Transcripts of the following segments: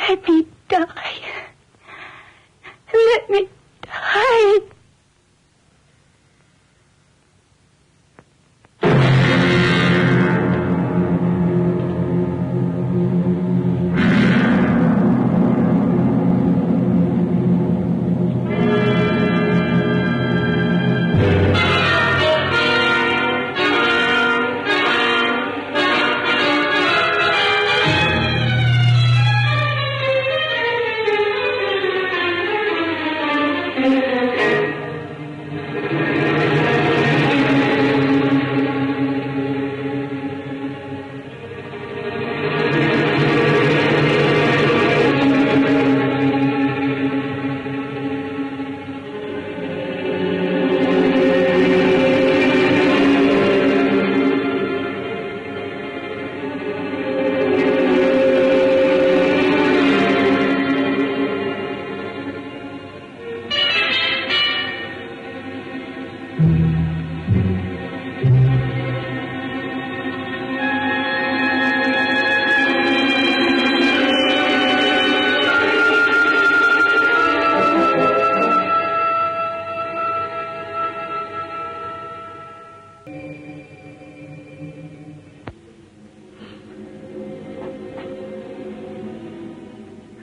Let me die. Let me die.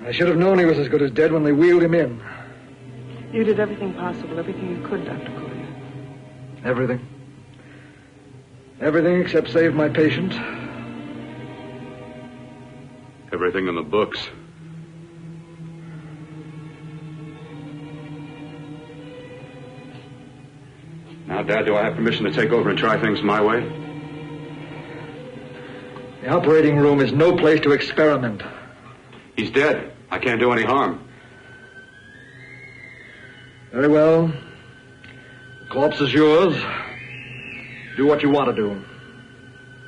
I should have known he was as good as dead when they wheeled him in. You did everything possible, everything you could, Dr. Collier. Everything. Everything except save my patient. Everything in the books. Now, Dad, do I have permission to take over and try things my way? The operating room is no place to experiment. He's dead. I can't do any harm. Very well. The corpse is yours. Do what you want to do.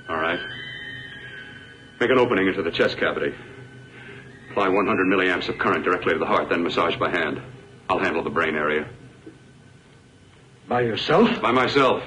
All right. Make an opening into the chest cavity. Apply 100 milliamps of current directly to the heart, then massage by hand. I'll handle the brain area. By yourself? By myself.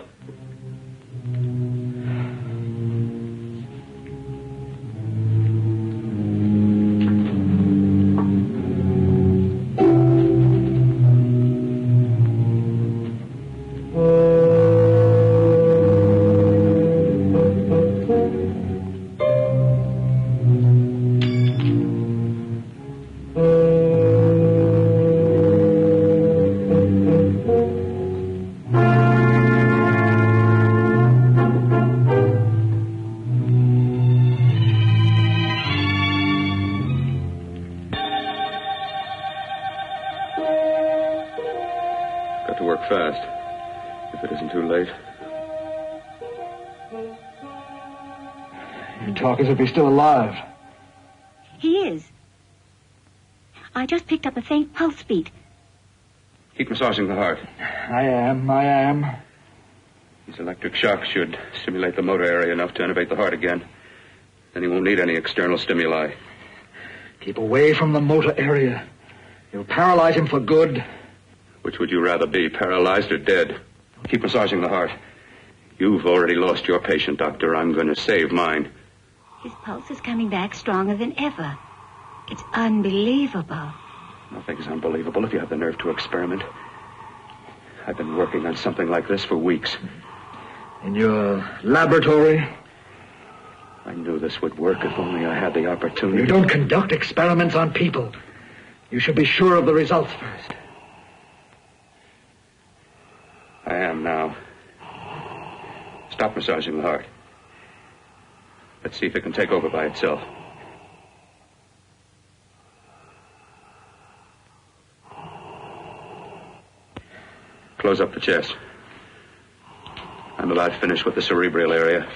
Talk as if he's still alive. He is. I just picked up a faint pulse beat. Keep massaging the heart. I am. These electric shocks should stimulate the motor area enough to innervate the heart again. Then he won't need any external stimuli. Keep away from the motor area. You'll paralyze him for good. Which would you rather be, paralyzed or dead? Keep massaging the heart. You've already lost your patient, Doctor. I'm going to save mine. His pulse is coming back stronger than ever. It's unbelievable. Nothing's unbelievable if you have the nerve to experiment. I've been working on something like this for weeks. In your laboratory? I knew this would work if only I had the opportunity. You don't conduct experiments on people. You should be sure of the results first. I am now. Stop massaging the heart. Let's see if it can take over by itself. Close up the chest. I'm about finished with the cerebral area.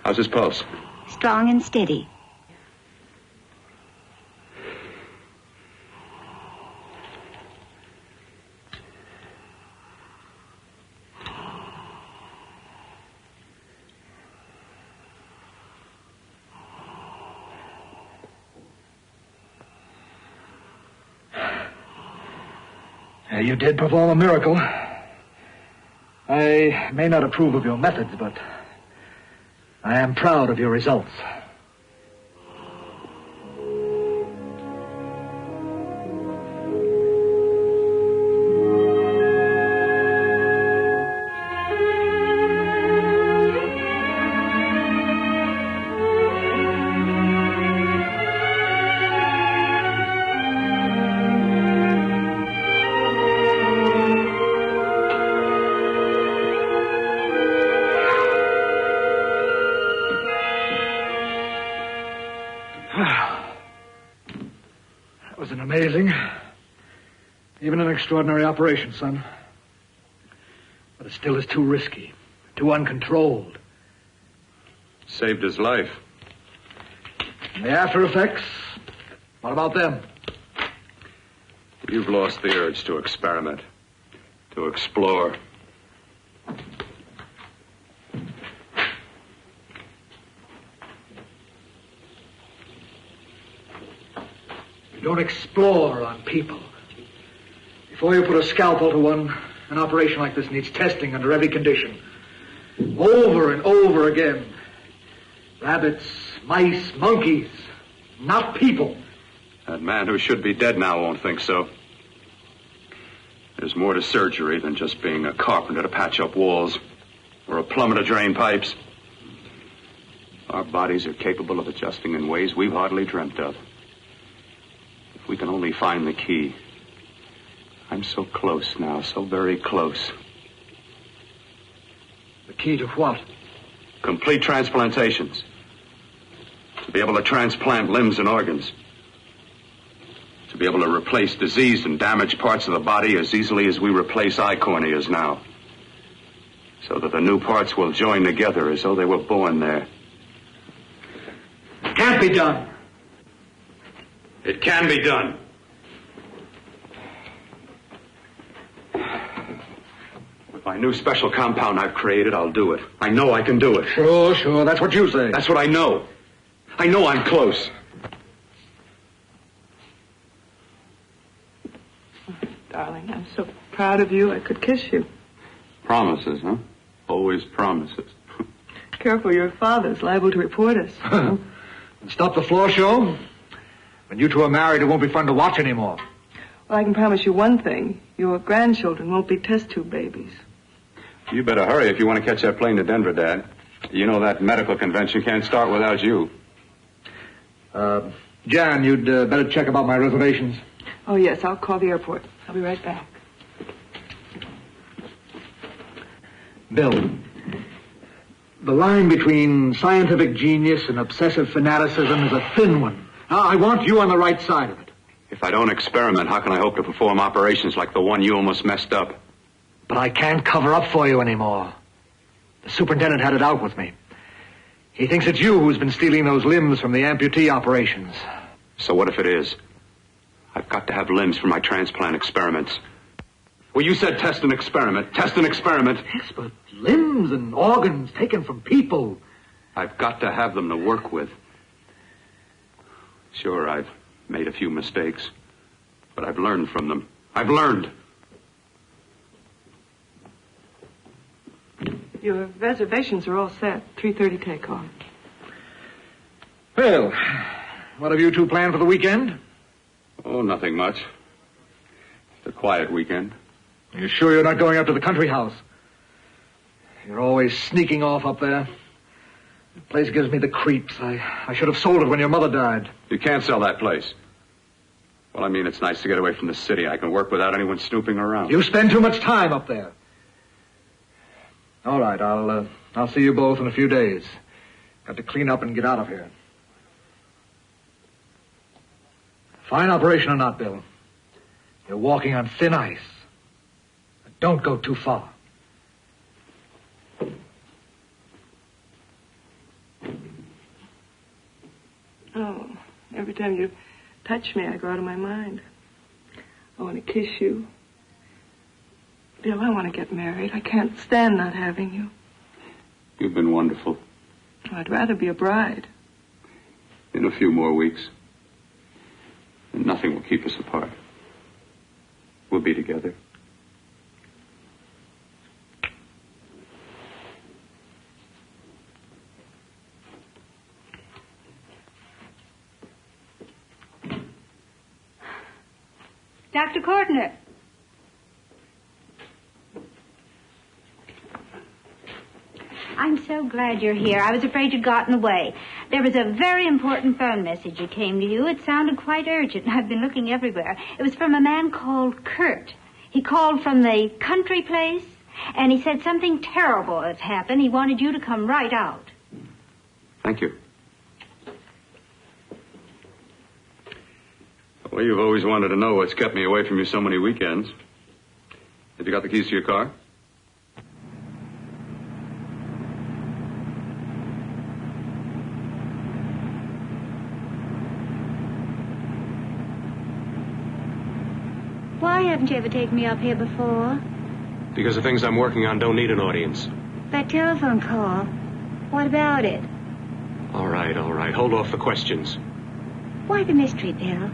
How's his pulse? Strong and steady. You did perform a miracle. I may not approve of your methods, but I am proud of your results. been amazing. Even an extraordinary operation, son. But it still is too risky, too uncontrolled. Saved his life. And the after effects? What about them? You've lost the urge to experiment, to explore. You don't explore on people. Before you put a scalpel to one, an operation like this needs testing under every condition. Over and over again. Rabbits, mice, monkeys, not people. That man who should be dead now won't think so. There's more to surgery than just being a carpenter to patch up walls or a plumber to drain pipes. Our bodies are capable of adjusting in ways we've hardly dreamt of. If we can only find the key. I'm so close now, so very close. The key to what? Complete transplantations. To be able to transplant limbs and organs. To be able to replace diseased and damaged parts of the body as easily as we replace eye corneas now. So that the new parts will join together as though they were born there. It can't be done. It can be done. With my new special compound I've created, I'll do it. I know I can do it. Sure. That's what you say. That's what I know. I know I'm close. Darling, I'm so proud of you, I could kiss you. Promises, huh? Always promises. Careful, your father's liable to report us. Stop the floor show. When you two are married, it won't be fun to watch anymore. Well, I can promise you one thing. Your grandchildren won't be test tube babies. You better hurry if you want to catch that plane to Denver, Dad. You know that medical convention can't start without you. Jan, you'd better check about my reservations. Oh, yes, I'll call the airport. I'll be right back. Bill, the line between scientific genius and obsessive fanaticism is a thin one. I want you on the right side of it. If I don't experiment, how can I hope to perform operations like the one you almost messed up? But I can't cover up for you anymore. The superintendent had it out with me. He thinks it's you who's been stealing those limbs from the amputee operations. So what if it is? I've got to have limbs for my transplant experiments. Well, you said test and experiment. Test and experiment. Yes, but limbs and organs taken from people. I've got to have them to work with. Sure, I've made a few mistakes, but I've learned from them. I've learned. Your reservations are all set. 3:30 takeoff. Well, what have you two planned for the weekend? Oh, nothing much. Just a quiet weekend. Are you sure you're not going up to the country house? You're always sneaking off up there. The place gives me the creeps. I should have sold it when your mother died. You can't sell that place. Well, I mean, it's nice to get away from the city. I can work without anyone snooping around. You spend too much time up there. All right, I'll see you both in a few days. Got to clean up and get out of here. Fine operation or not, Bill. You're walking on thin ice. But don't go too far. Oh, every time you touch me, I go out of my mind. I want to kiss you. Bill, I want to get married. I can't stand not having you. You've been wonderful. I'd rather be a bride. In a few more weeks. And nothing will keep us apart. We'll be together. Dr. Cordner. I'm so glad you're here. I was afraid you'd gotten away. There was a very important phone message that came to you. It sounded quite urgent. I've been looking everywhere. It was from a man called Kurt. He called from the country place, and he said something terrible has happened. He wanted you to come right out. Thank you. Well, you've always wanted to know what's kept me away from you so many weekends. Have you got the keys to your car? Why haven't you ever taken me up here before? Because the things I'm working on don't need an audience. That telephone call. What about it? All right. Hold off the questions. Why the mystery, Bill?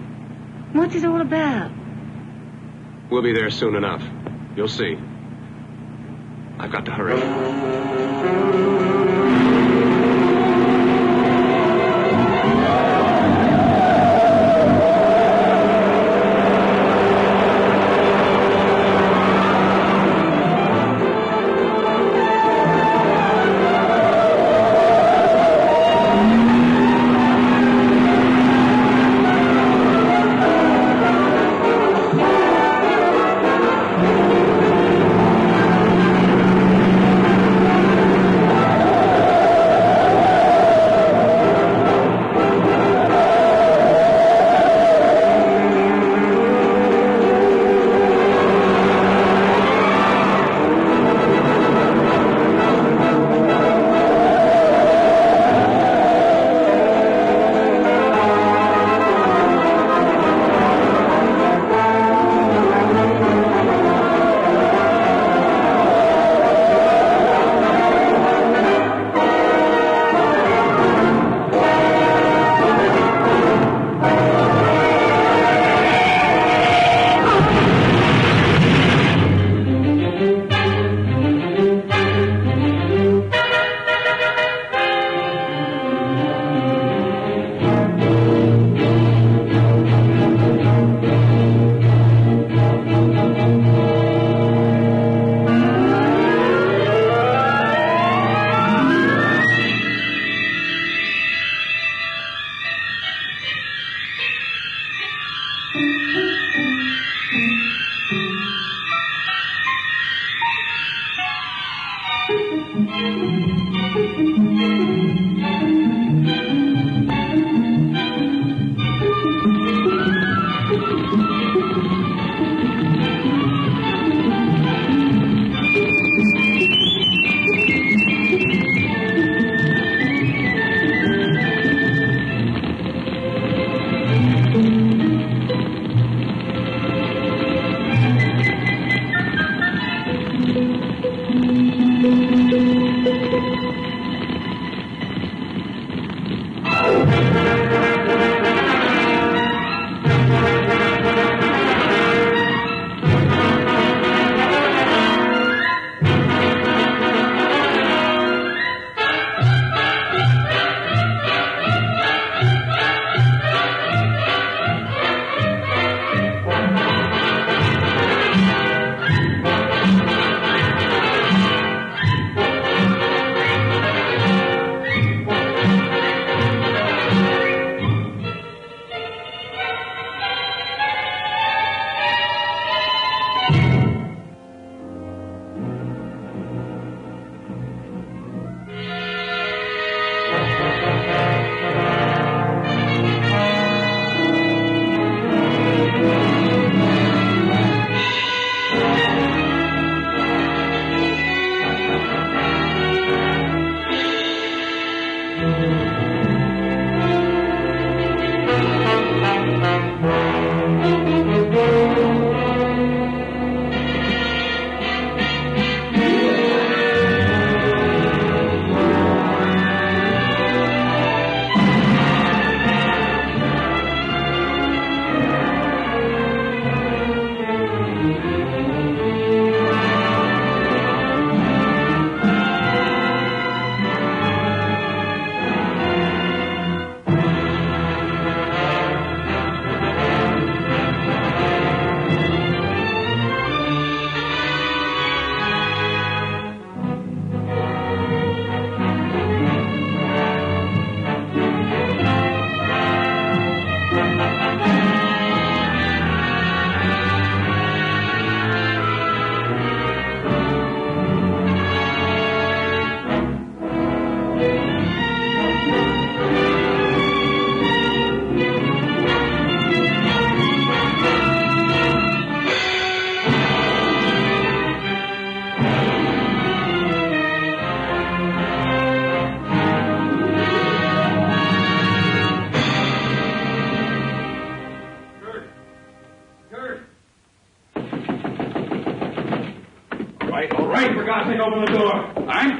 What's it all about? We'll be there soon enough. You'll see. I've got to hurry.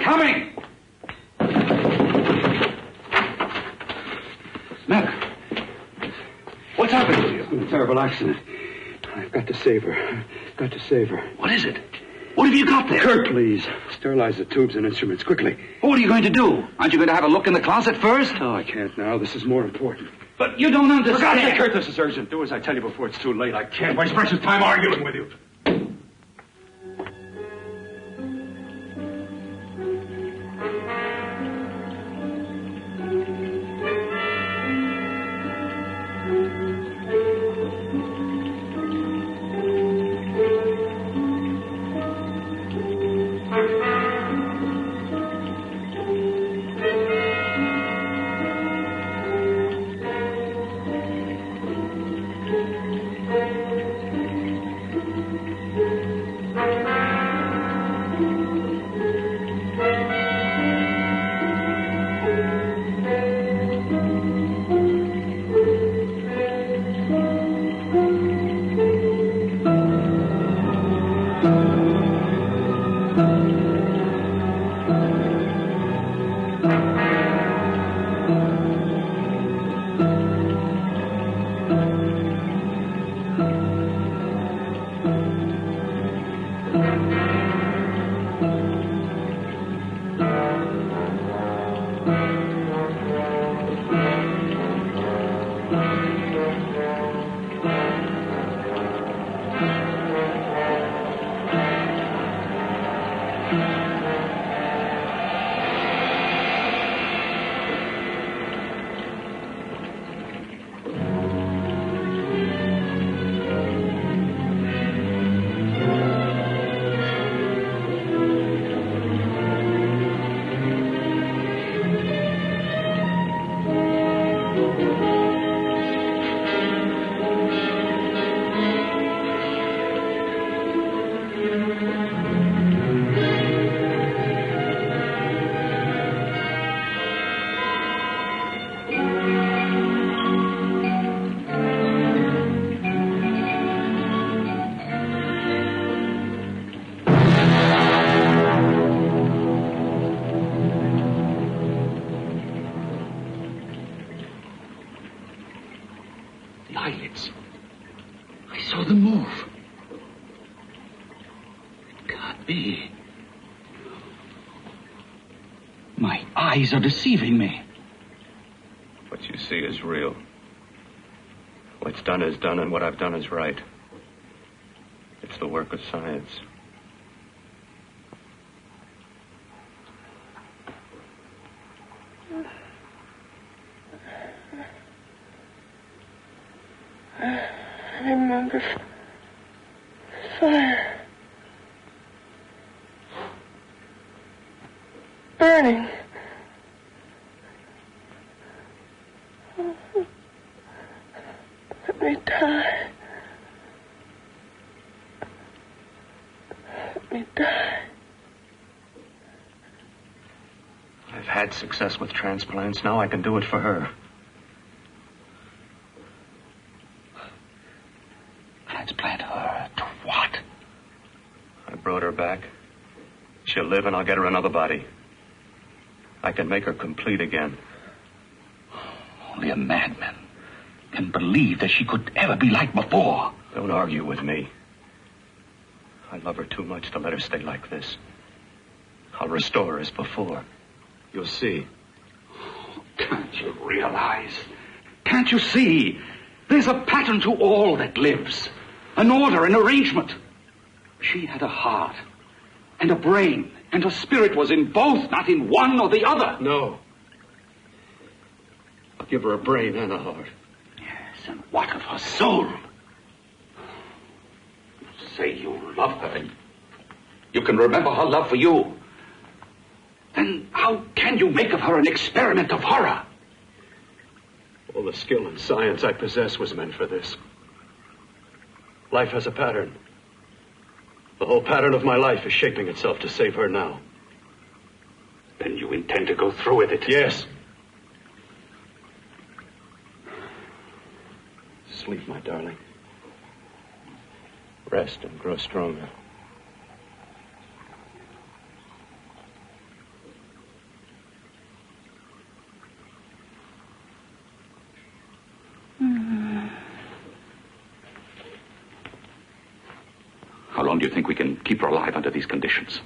coming! Matter? What's happened to you? A terrible accident. I've got to save her. Got to save her. What is it? What have you got there? Kurt, please. Sterilize the tubes and instruments quickly. What are you going to do? Aren't you going to have a look in the closet first? No, I can't now. This is more important. But you don't understand. For God's sake, Kurt, this is urgent. Do as I tell you before it's too late. I can't waste precious time arguing with you. Eyelids. I saw them move. It can't be. My eyes are deceiving me. What you see is real. What's done is done, and what I've done is right. It's the work of science. I remember fire. Burning. Let me die. Let me die. I've had success with transplants. Now I can do it for her. Transplant her to what? I brought her back. She'll live, and I'll get her another body. I can make her complete again. Only a madman can believe that she could ever be like before. Don't argue with me. I love her too much to let her stay like this. I'll restore her as before. You'll see. Can't you realize? Can't you see? There's a pattern to all that lives. An order, an arrangement. She had a heart and a brain, and her spirit was in both, not in one or the other. No. I'll give her a brain and a heart. Yes, and what of her soul? You say you love her, and you can remember her love for you. Then how can you make of her an experiment of horror? All the skill and science I possess was meant for this. Life has a pattern. The whole pattern of my life is shaping itself to save her now. Then you intend to go through with it? Yes. Sleep, my darling. Rest and grow stronger. long do you think we can keep her alive under these conditions?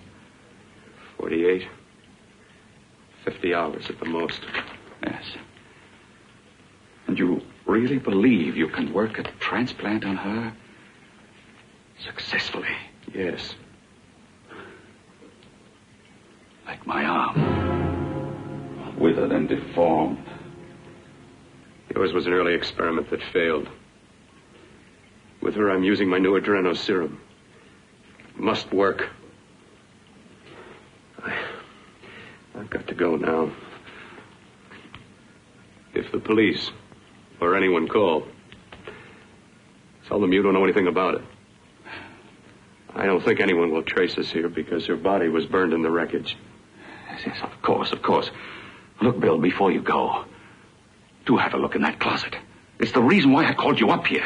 48. 50 hours at the most. Yes. And you really believe you can work a transplant on her successfully? Yes. Like my arm. Withered and deformed. Yours was an early experiment that failed. With her, I'm using my new adreno serum. It must work. I've got to go now. If the police or anyone call, tell them you don't know anything about it. I don't think anyone will trace us here because her body was burned in the wreckage. Yes, of course, of course. Look, Bill, before you go, do have a look in that closet. It's the reason why I called you up here.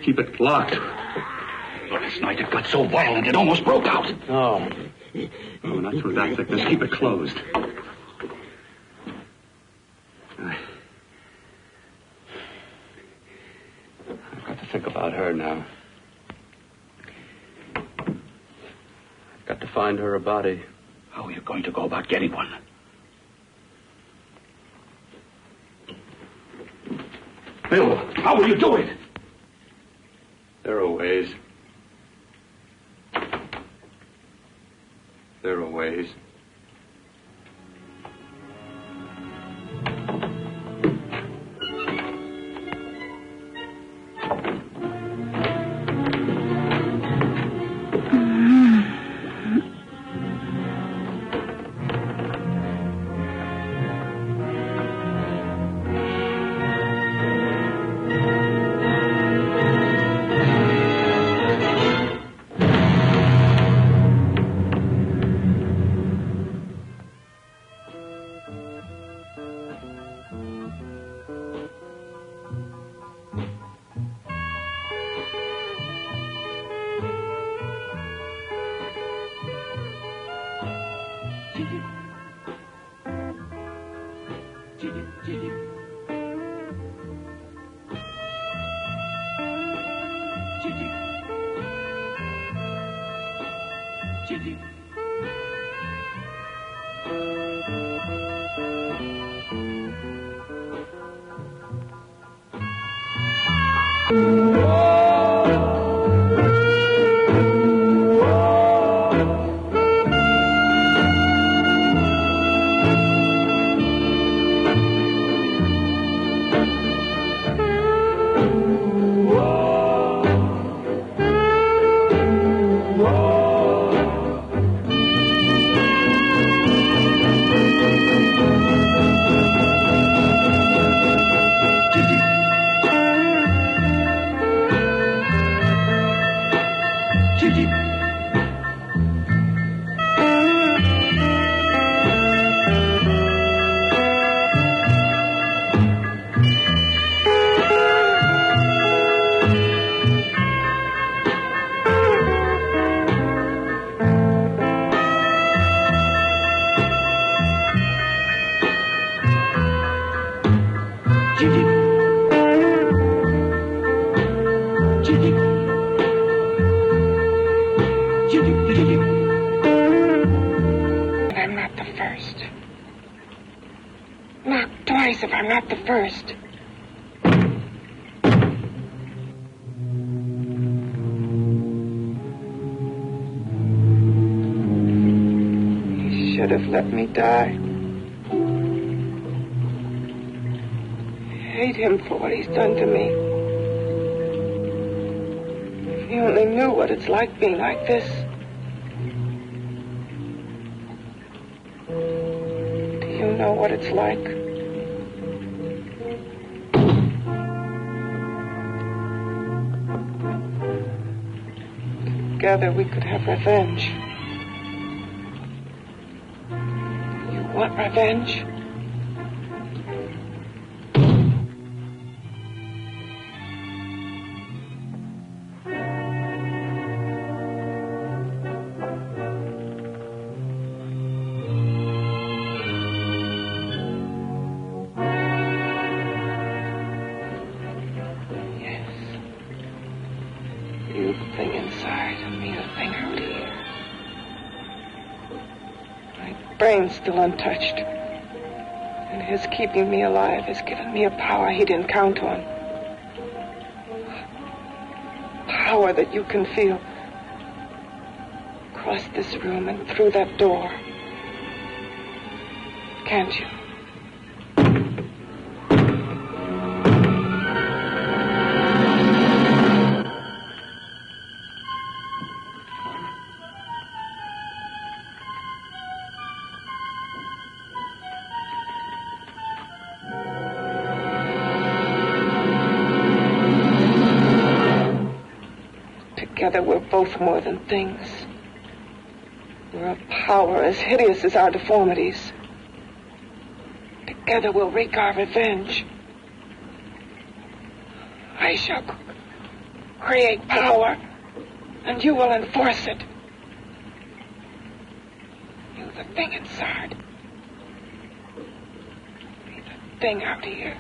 Keep it locked. Last night it got so violent it almost broke out. Oh, not through that thickness. Keep it closed. I've got to think about her now. I've got to find her a body. How are you going to go about getting one? Bill, how will you do it? There are ways. There are ways. I'm not the first. Knock twice if I'm not the first. You should have let me die. hate him for what he's done to me. If you only knew what it's like being like this. Do you know what it's like? Together we could have revenge. You want revenge? Brain's still untouched. And his keeping me alive has given me a power he didn't count on. Power that you can feel. Across this room and through that door. Can't you? Together we're both more than things. We're a power as hideous as our deformities. Together we'll wreak our revenge. I shall create power, and you will enforce it. You, the thing inside. Me, the thing out here.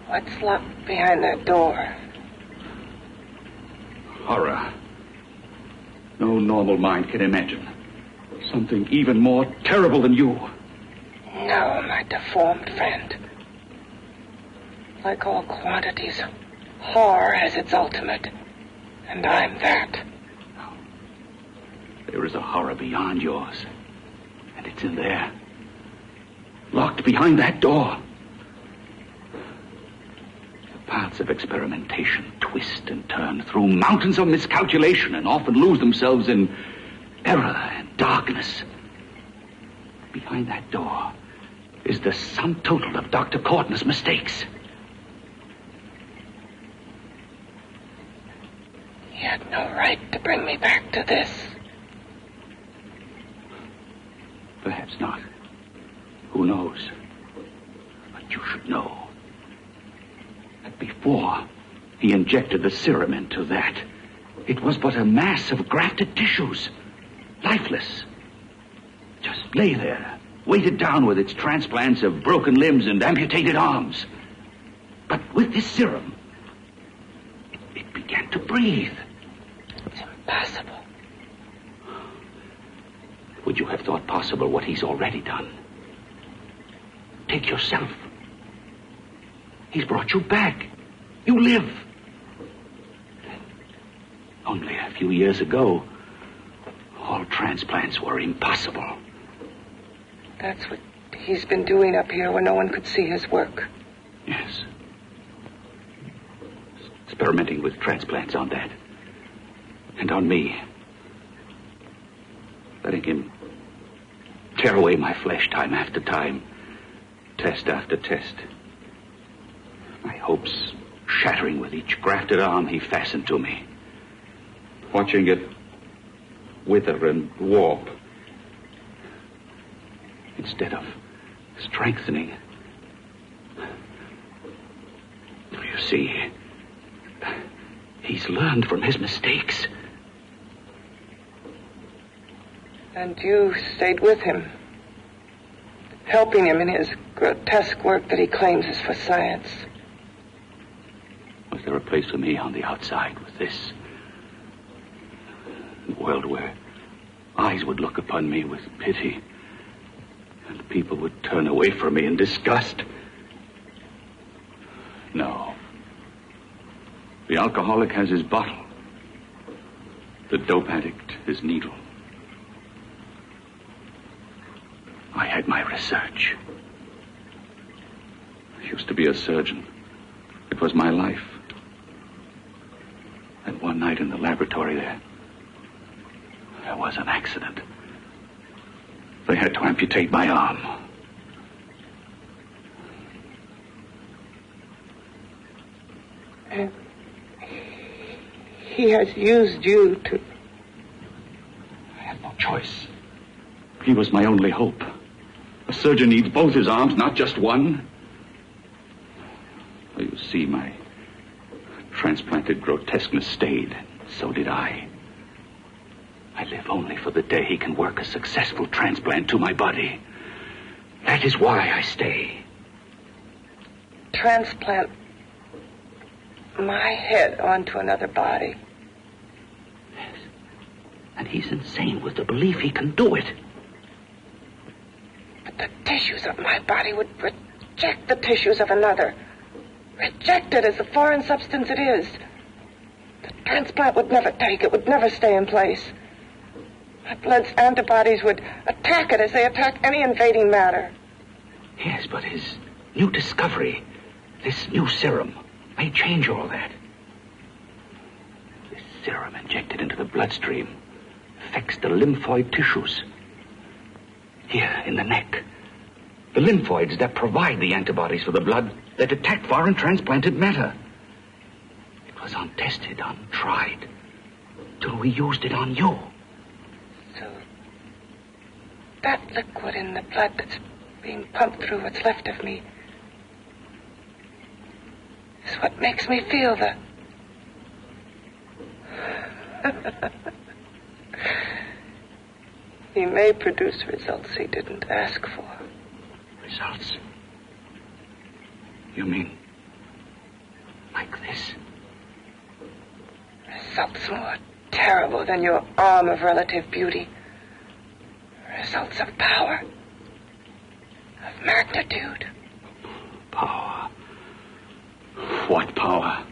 What's locked behind that door? Horror. No normal mind can imagine. Something even more terrible than you. No, my deformed friend. Like all quantities, horror has its ultimate. And I'm that. There is a horror beyond yours. And it's in there. Locked behind that door. The paths of experimentation twist and turn through mountains of miscalculation and often lose themselves in error and darkness. Behind that door is the sum total of Dr. Courtney's mistakes. He had no right to bring me back to this. Perhaps not. Who knows? But you should know that before he injected the serum into that, it was but a mass of grafted tissues, lifeless. Just lay there, weighted down with its transplants of broken limbs and amputated arms. But with this serum, it began to breathe. It's impossible. Would you have thought possible what he's already done? Take yourself. He's brought you back. You live. Only a few years ago, all transplants were impossible. That's what he's been doing up here where no one could see his work. Yes. Experimenting with transplants on that. And on me. Letting him tear away my flesh time after time. Test after test. My hopes shattering with each grafted arm he fastened to me. Watching it wither and warp. Instead of strengthening. You see, he's learned from his mistakes. And you stayed with him, helping him in his grotesque work that he claims is for science. Was there a place for me on the outside with this? A world where eyes would look upon me with pity and people would turn away from me in disgust? No. The alcoholic has his bottle. The dope addict his needle. I had my research. I used to be a surgeon. It was my life. And one night in the laboratory there was an accident. They had to amputate my arm. And he has used you to... I had no choice. He was my only hope. A surgeon needs both his arms, not just one. You see, my transplanted grotesqueness stayed. So did I. I live only for the day he can work a successful transplant to my body. That is why I stay. Transplant my head onto another body. Yes. And he's insane with the belief he can do it. But the tissues of my body would reject the tissues of another. Reject it as the foreign substance it is. The transplant would never take it, would never stay in place. My blood's antibodies would attack it as they attack any invading matter. Yes, but his new discovery, this new serum, may change all that. This serum injected into the bloodstream affects the lymphoid tissues. Here in the neck. The lymphoids that provide the antibodies for the blood that attack foreign transplanted matter. It was untested, untried, till we used it on you. So that liquid in the blood that's being pumped through what's left of me is what makes me feel the... He may produce results he didn't ask for. Results? You mean like this? Results more terrible than your arm of relative beauty. Results of power. Of magnitude. Power? What power?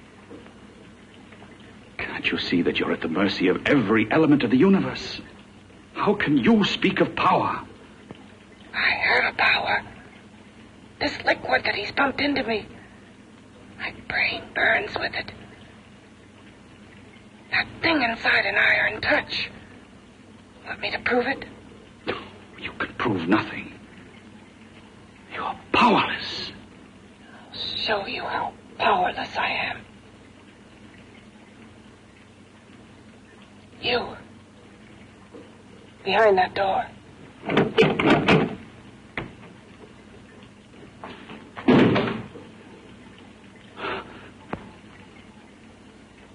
Can't you see that you're at the mercy of every element of the universe? How can you speak of power? I have a power. This liquid that he's pumped into me. My brain burns with it. That thing inside an iron touch. Want me to prove it? You can prove nothing. You're powerless. I'll show you how powerless I am. You. Behind that door.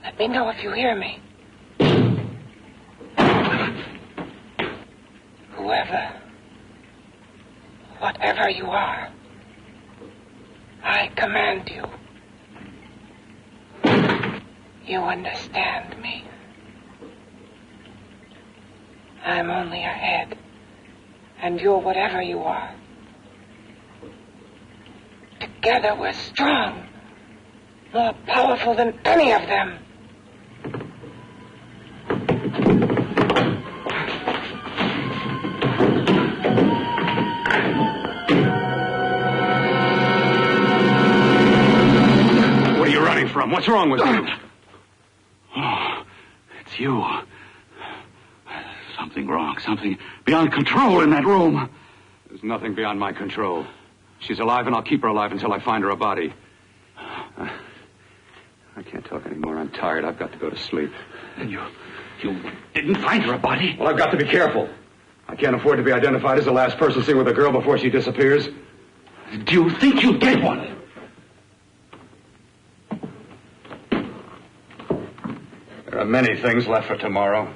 Let me know if you hear me. Whoever you are, I command you. You understand me? I'm only a head, and you're whatever you are. Together we're strong, more powerful than any of them. What are you running from? What's wrong with you? Oh, it's you. Something wrong. Something beyond control in that room. There's nothing beyond my control. She's alive, and I'll keep her alive until I find her a body. I can't talk anymore. I'm tired. I've got to go to sleep. And you didn't find her a body? Well, I've got to be careful. I can't afford to be identified as the last person seen with a girl before she disappears. Do you think you'll get one? There are many things left for tomorrow.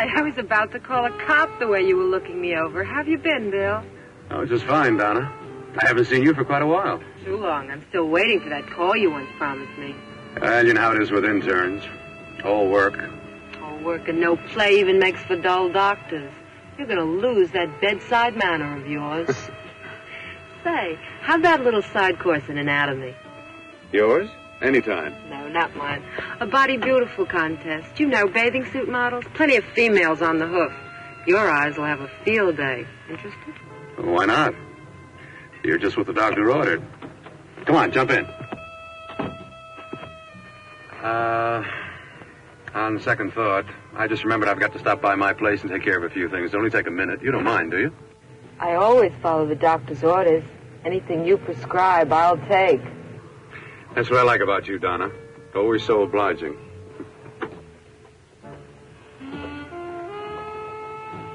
I was about to call a cop the way you were looking me over. How have you been, Bill? Oh, just fine, Donna. I haven't seen you for quite a while. Too long. I'm still waiting for that call you once promised me. And you know how it is with interns. All work. All work and no play even makes for dull doctors. You're going to lose that bedside manner of yours. Say, how'd that little side course in anatomy? Yours? Anytime. No, not mine. A body beautiful contest. You know, bathing suit models. Plenty of females on the hoof. Your eyes will have a field day. Interested? Well, why not? You're just what the doctor ordered. Come on, jump in. On second thought, I just remembered I've got to stop by my place and take care of a few things. It'll only take a minute. You don't mind, do you? I always follow the doctor's orders. Anything you prescribe, I'll take. That's what I like about you, Donna. Always so obliging.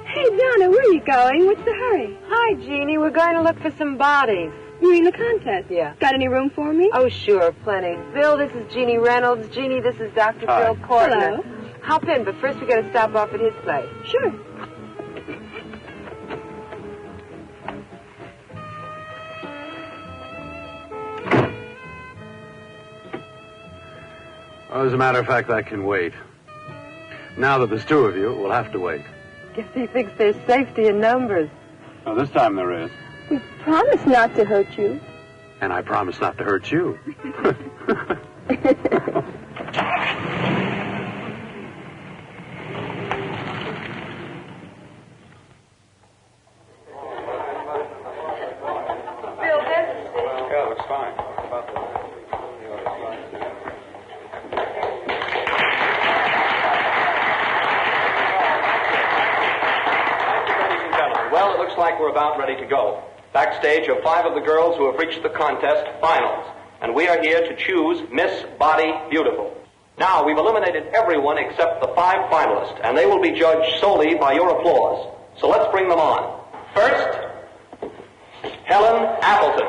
Hey, Donna, where are you going? What's the hurry? Hi, Jeannie. We're going to look for some bodies. You mean the contest? Yeah. Got any room for me? Oh, sure, plenty. Bill, this is Jeannie Reynolds. Jeannie, this is Dr. Hi. Bill Cortner. Hello. Hop in, but first we got to stop off at his place. Sure. Well, as a matter of fact, I can wait. Now that there's two of you, we'll have to wait. Guess he thinks there's safety in numbers. Well, this time there is. We promise not to hurt you. And I promise not to hurt you. Bill, this Yeah, looks fine. Well, it looks like we're about ready to go. Backstage are 5 of the girls who have reached the contest finals, and we are here to choose Miss Body Beautiful. Now, we've eliminated everyone except the 5 finalists, and they will be judged solely by your applause. So let's bring them on. First, Helen Appleton.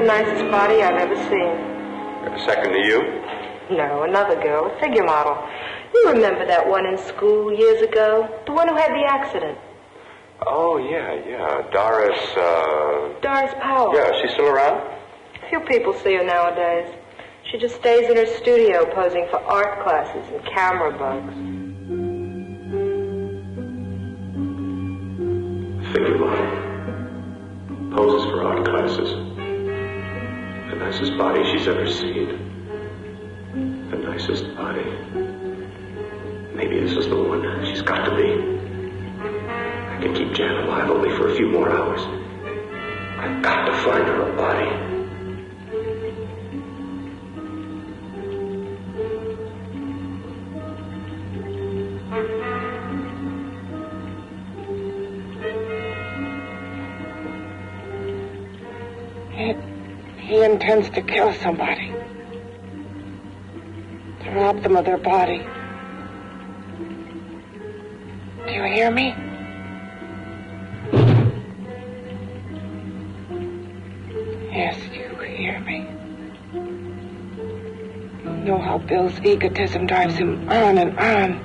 nicest body I've ever seen. Second to you? No, another girl, a figure model. You remember that one in school years ago? The one who had the accident. Oh, yeah. Doris, Doris Powell. Yeah, she's still around? Few people see her nowadays. She just stays in her studio posing for art classes and camera bugs. Figure model. Poses for art classes. The nicest body she's ever seen. The nicest body. Maybe this is the one. She's got to be. I can keep Jan alive only for a few more hours. I've got to find her a body. He intends to kill somebody. To rob them of their body. Do you hear me? Yes, you hear me. You know how Bill's egotism drives him on and on.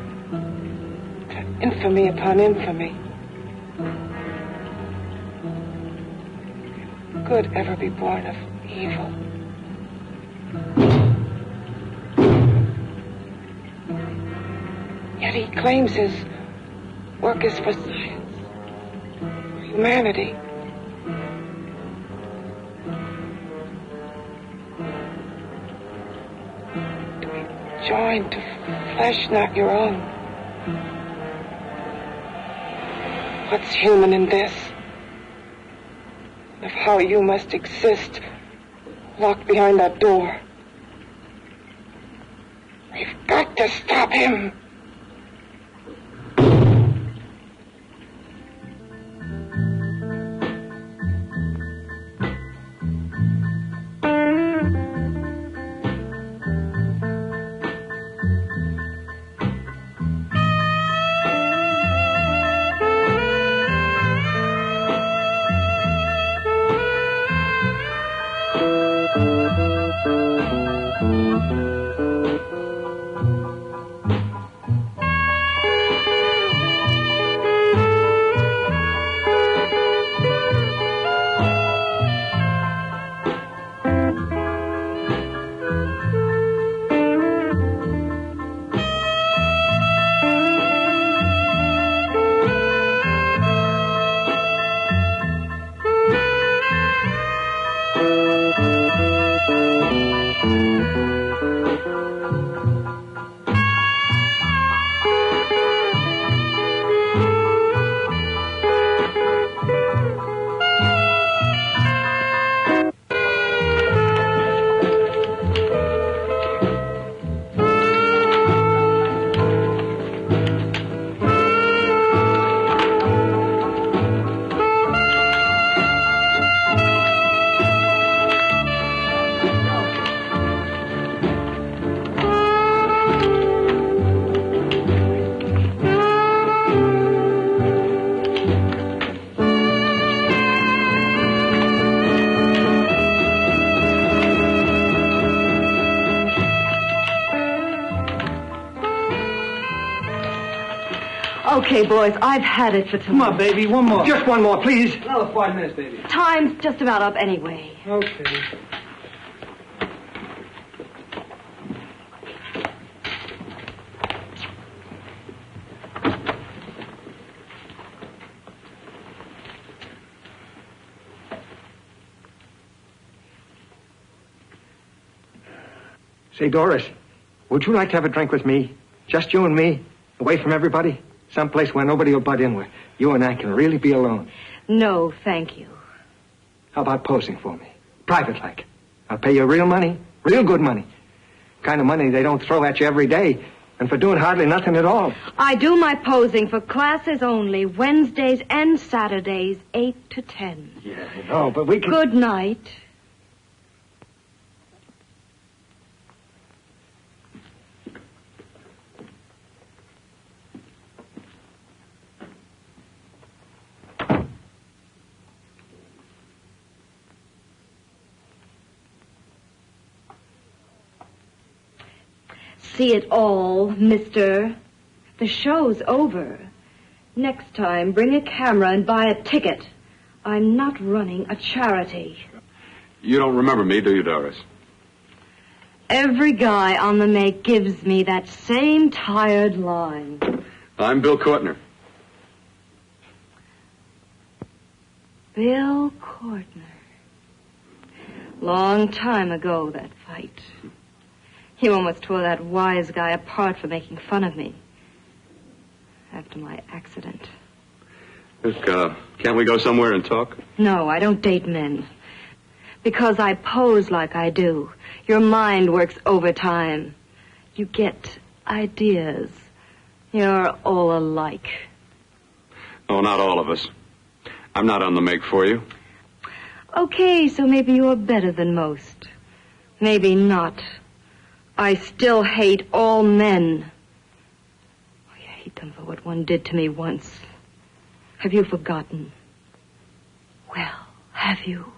To infamy upon infamy. Could ever be born of evil. Yet he claims his work is for science, for humanity. To be joined to flesh not your own. What's human in this? Of how you must exist locked behind that door. We've got to stop him. Okay, boys, I've had it for tonight. Come on, baby, one more. Just one more, please. Another 5 minutes, baby. Time's just about up anyway. Okay. Say, Doris, would you like to have a drink with me? Just you and me? Away from everybody? Someplace where nobody will butt in, where you and I can really be alone. No, thank you. How about posing for me? Private like. I'll pay you real money. Real good money. Kind of money they don't throw at you every day. And for doing hardly nothing at all. I do my posing for classes only. Wednesdays and Saturdays, 8 to 10. Yeah, I know, but we can... Good night. see it all, mister. The show's over. Next time, bring a camera and buy a ticket. I'm not running a charity. You don't remember me, do you, Doris? Every guy on the make gives me that same tired line. I'm Bill Courtner. Bill Courtner. Long time ago, that fight. You almost tore that wise guy apart for making fun of me. After my accident. Look, can't we go somewhere and talk? No, I don't date men. Because I pose like I do. Your mind works overtime. You get ideas. You're all alike. Oh, not all of us. I'm not on the make for you. Okay, so maybe you're better than most. Maybe not. I still hate all men. I hate them for what one did to me once. Have you forgotten? Well, have you?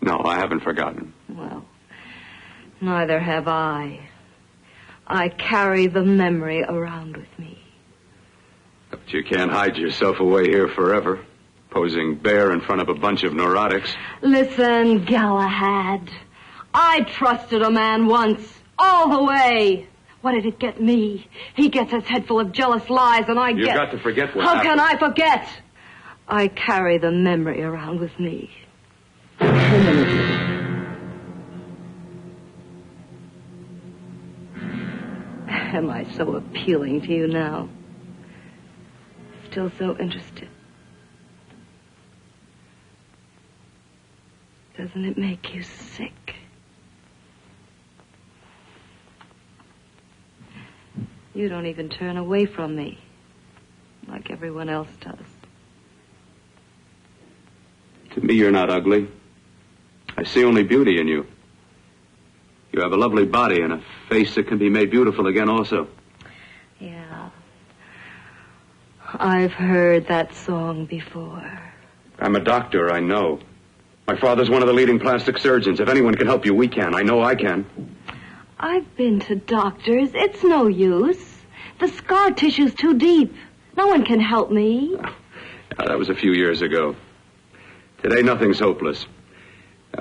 No, I haven't forgotten. Well, neither have I. I carry the memory around with me. But you can't hide yourself away here forever, posing bare in front of a bunch of neurotics. Listen, Galahad. I trusted a man once, all the way. What did it get me? He gets his head full of jealous lies, and You've got to forget what How happened. can I forget? I carry the memory around with me. Am I so appealing to you now? Still so interested? Doesn't it make you sick? You don't even turn away from me, like everyone else does. To me, you're not ugly. I see only beauty in you. You have a lovely body and a face that can be made beautiful again also. Yeah. I've heard that song before. I'm a doctor, I know. My father's one of the leading plastic surgeons. If anyone can help you, we can. I know I can. I've been to doctors. It's no use. The scar tissue's too deep. No one can help me. That was a few years ago. Today, nothing's hopeless.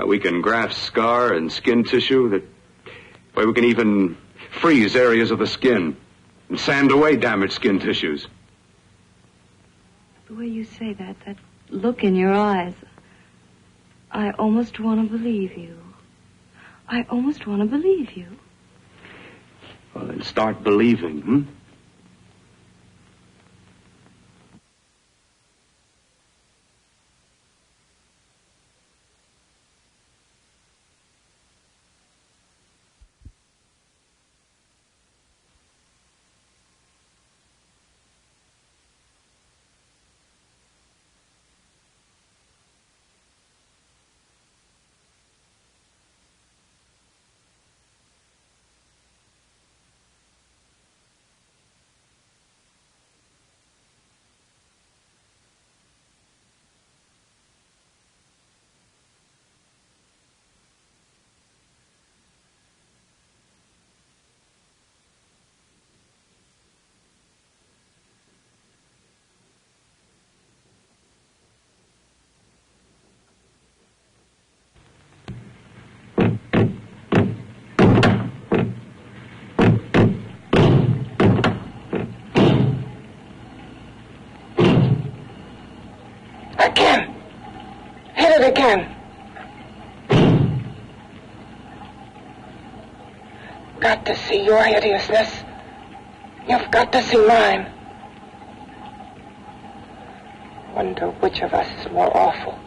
We can graft scar and skin tissue that... Well, we can even freeze areas of the skin and sand away damaged skin tissues. The way you say that look in your eyes, I almost want to believe you. I almost want to believe you. Well, then start believing, hmm? Again. Hit it again. Got to see your hideousness. You've got to see mine. Wonder which of us is more awful.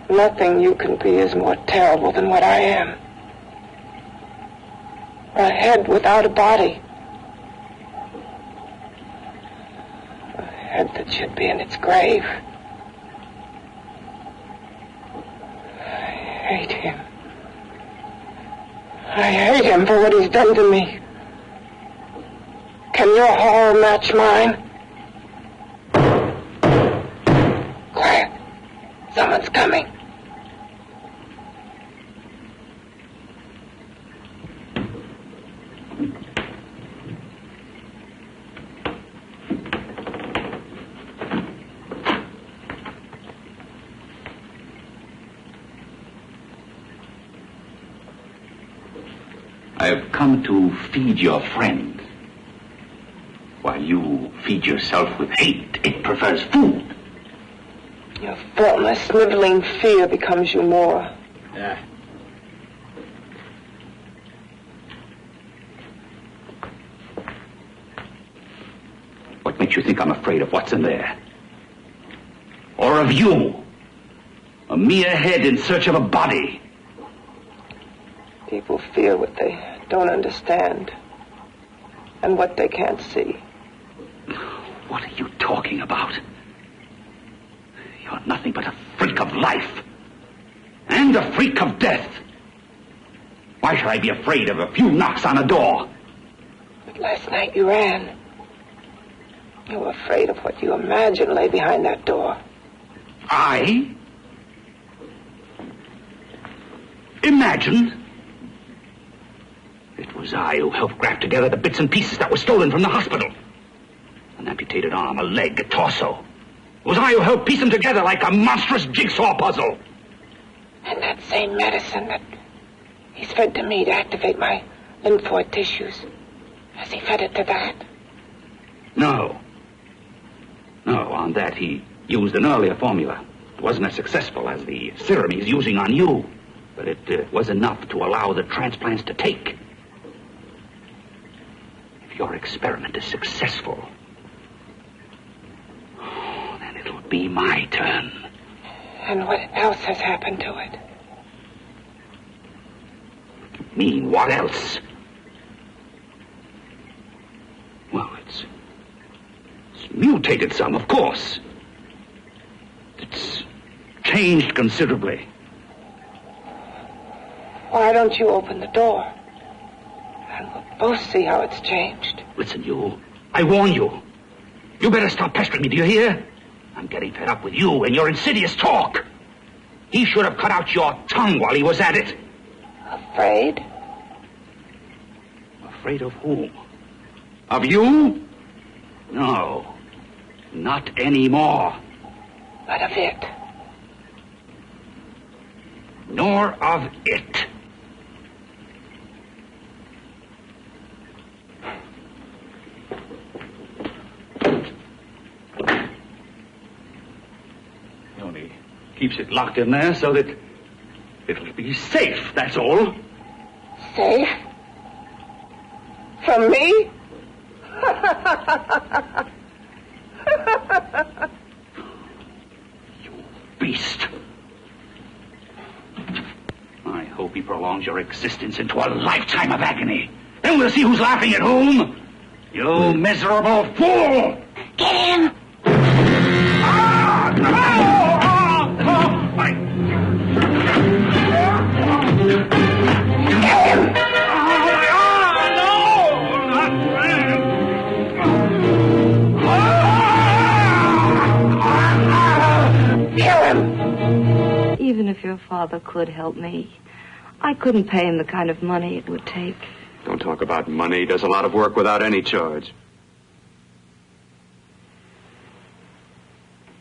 Nothing you can be is more terrible than what I am. A head without a body. A head that should be in its grave. I hate him. I hate him for what he's done to me. Can your horror match mine? Quiet. Someone's coming. I've come to feed your friend. While you feed yourself with hate, it prefers food. Your thoughtless, sniveling fear becomes you more. Yeah. What makes you think I'm afraid of what's in there? Or of you? A mere head in search of a body. People fear what they don't understand and what they can't see. What are you talking about? You're nothing but a freak of life. And a freak of death. Why should I be afraid of a few knocks on a door? But last night you ran. You were afraid of what you imagined lay behind that door. I? Imagined? It was I who helped graft together the bits and pieces that were stolen from the hospital. An amputated arm, a leg, a torso. It was I who helped piece them together like a monstrous jigsaw puzzle. And that same medicine that he's fed to me to activate my lymphoid tissues. Has he fed it to that? No. No, on that he used an earlier formula. It wasn't as successful as the serum he's using on you. But it was enough to allow the transplants to take. If your experiment is successful, then it'll be my turn. And what else has happened to it? You mean, what else? Well, it's mutated some, of course. It's changed considerably. Why don't you open the door? And we'll both see how it's changed. Listen, you. I warn you. You better stop pestering me, do you hear? I'm getting fed up with you and your insidious talk. He should have cut out your tongue while he was at it. Afraid? Afraid of whom? Of you? No. Not anymore. But of it. Nor of it. He only keeps it locked in there so that it'll be safe, that's all. Safe? From me? You beast. I hope he prolongs your existence into a lifetime of agony. Then we'll see who's laughing at whom. You miserable fool! Get him! Ah! No! Get him! Kill him! Even if your father could help me, I couldn't pay him the kind of money it would take. Don't talk about money. He does a lot of work without any charge.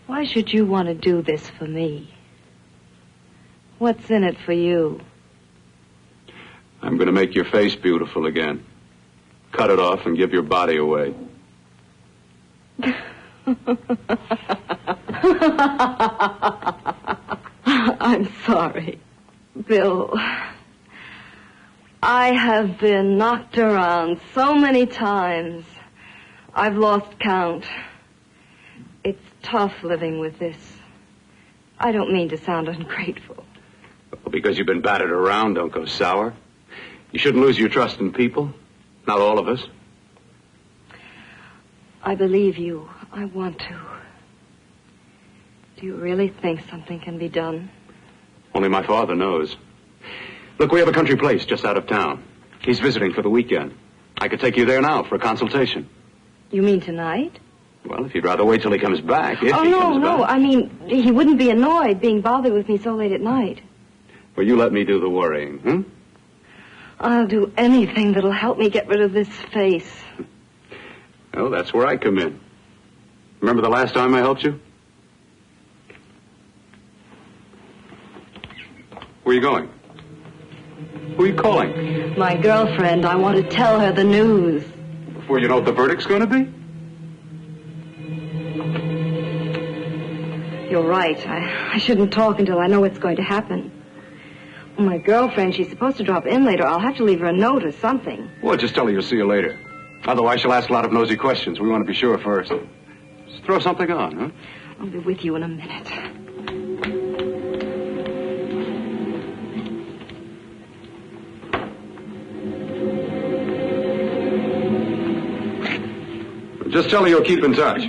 Why should you want to do this for me? What's in it for you? I'm going to make your face beautiful again. Cut it off and give your body away. I'm sorry, Bill. I have been knocked around so many times. I've lost count. It's tough living with this. I don't mean to sound ungrateful. Well, because you've been battered around, don't go sour. You shouldn't lose your trust in people. Not all of us. I believe you. I want to. Do you really think something can be done? Only my father knows. Look, we have a country place just out of town. He's visiting for the weekend. I could take you there now for a consultation. You mean tonight? Well, if you'd rather wait till he comes back, if he comes no. back. I mean, he wouldn't be annoyed being bothered with me so late at night. Well, you let me do the worrying, hmm? I'll do anything that'll help me get rid of this face. Well, that's where I come in. Remember the last time I helped you? Where are you going? Who are you calling? My girlfriend. I want to tell her the news. Before you know what the verdict's going to be? You're right. I shouldn't talk until I know what's going to happen. My girlfriend, she's supposed to drop in later. I'll have to leave her a note or something. Well, just tell her you'll see you later. Otherwise, she'll ask a lot of nosy questions. We want to be sure first. Just throw something on, huh? I'll be with you in a minute. Just tell her you'll keep in touch.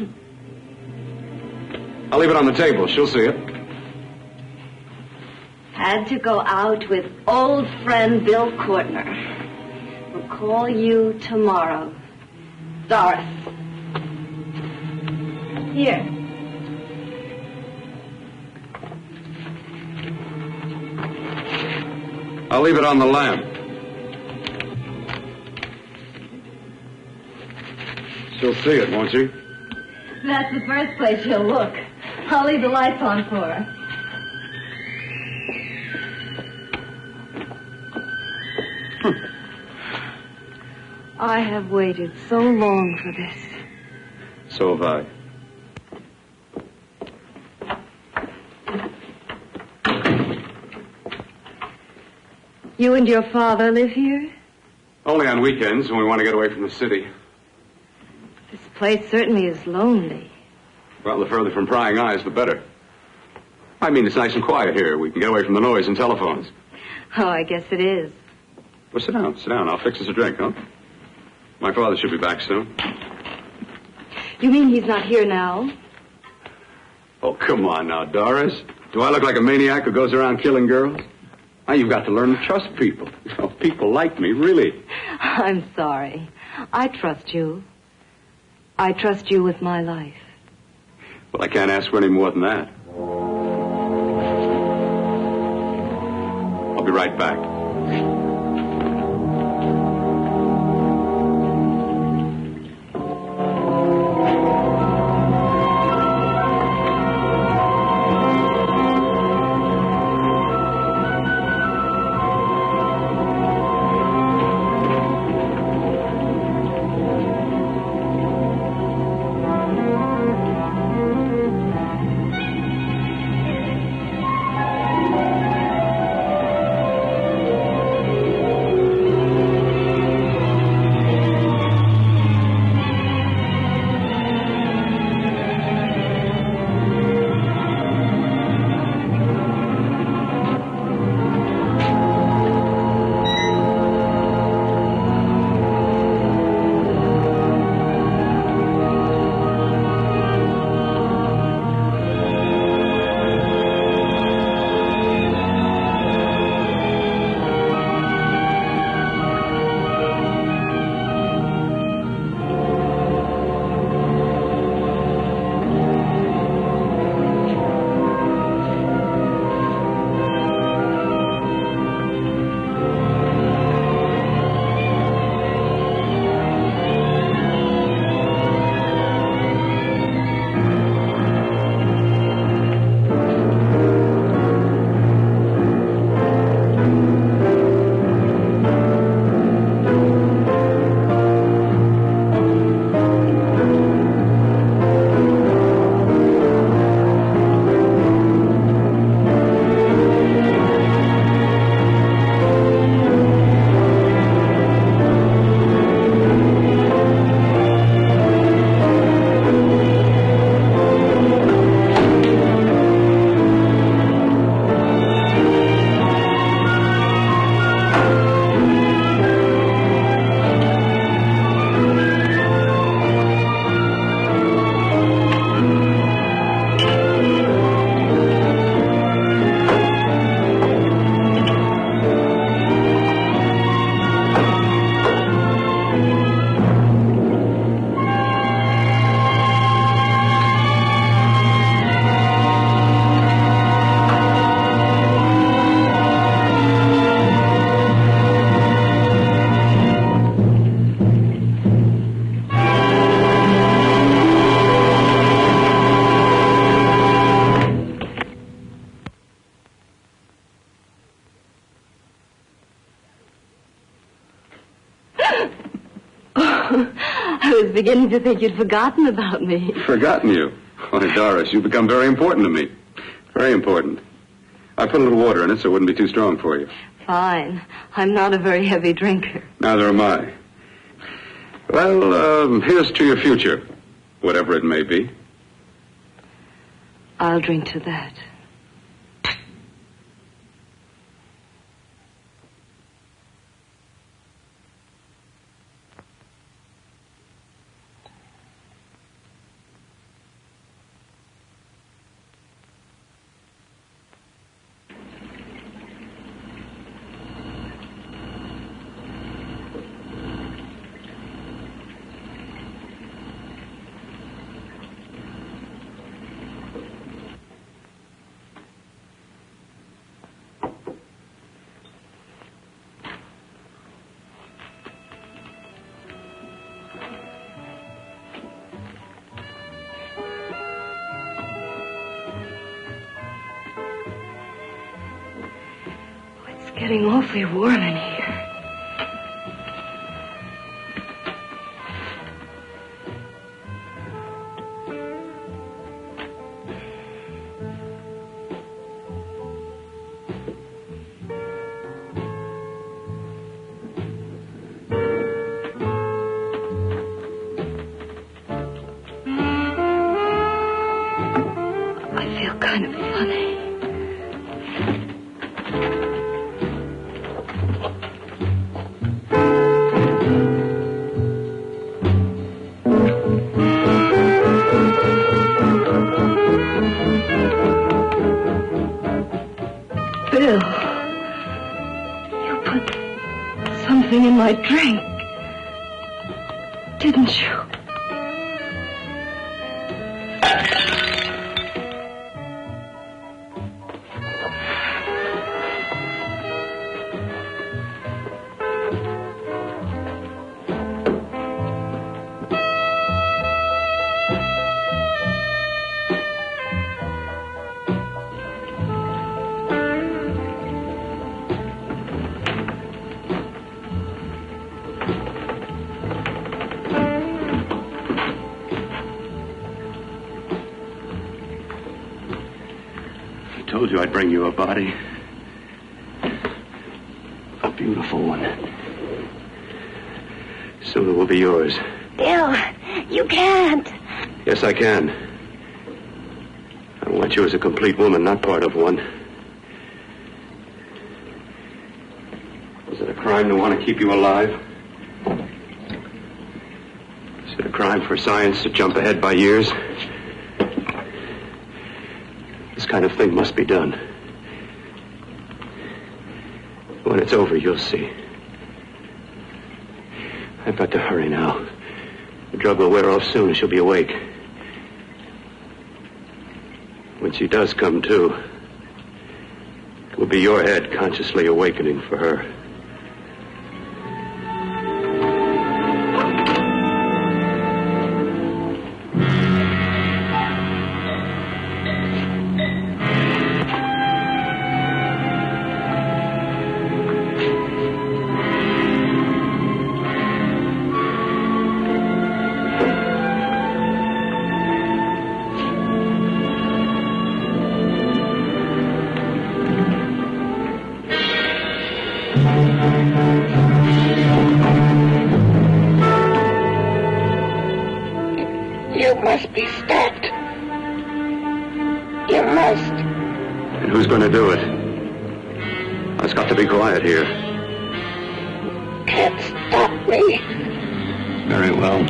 I'll leave it on the table. She'll see it. Had to go out with old friend Bill Courtner. We'll call you tomorrow. Doris. Here. I'll leave it on the lamp. She'll see it, won't she? That's the first place she'll look. I'll leave the lights on for her. I have waited so long for this. So have I. You and your father live here? Only on weekends when we want to get away from the city. This place certainly is lonely. Well, the further from prying eyes, the better. I mean, it's nice and quiet here. We can get away from the noise and telephones. Oh, I guess it is. Well, sit down. Sit down. I'll fix us a drink, huh? My father should be back soon. You mean he's not here now? Oh, come on now, Doris. Do I look like a maniac who goes around killing girls? Now, you've got to learn to trust people. You know, people like me, really. I'm sorry. I trust you. I trust you with my life. Well, I can't ask for any more than that. I'll be right back. I was beginning to think you'd forgotten about me. Forgotten you? Why, Doris, you've become very important to me. Very important. I put a little water in it so it wouldn't be too strong for you. Fine. I'm not a very heavy drinker. Neither am I. Well, here's to your future, whatever it may be. I'll drink to that. Getting awfully warm in here. I feel kind of funny. Bill, you put something in my drink, didn't you? I told you I'd bring you a body. A beautiful one. Soon it will be yours. Bill, you can't. Yes, I can. I want you as a complete woman, not part of one. Is it a crime to want to keep you alive? Is it a crime for science to jump ahead by years? This kind of thing must be done. When it's over, you'll see. I've got to hurry now. The drug will wear off soon and she'll be awake. When she does come to, it will be your head consciously awakening for her. You must be stopped. You must. And who's going to do it? It's got to be quiet here. Can't stop me. Very well.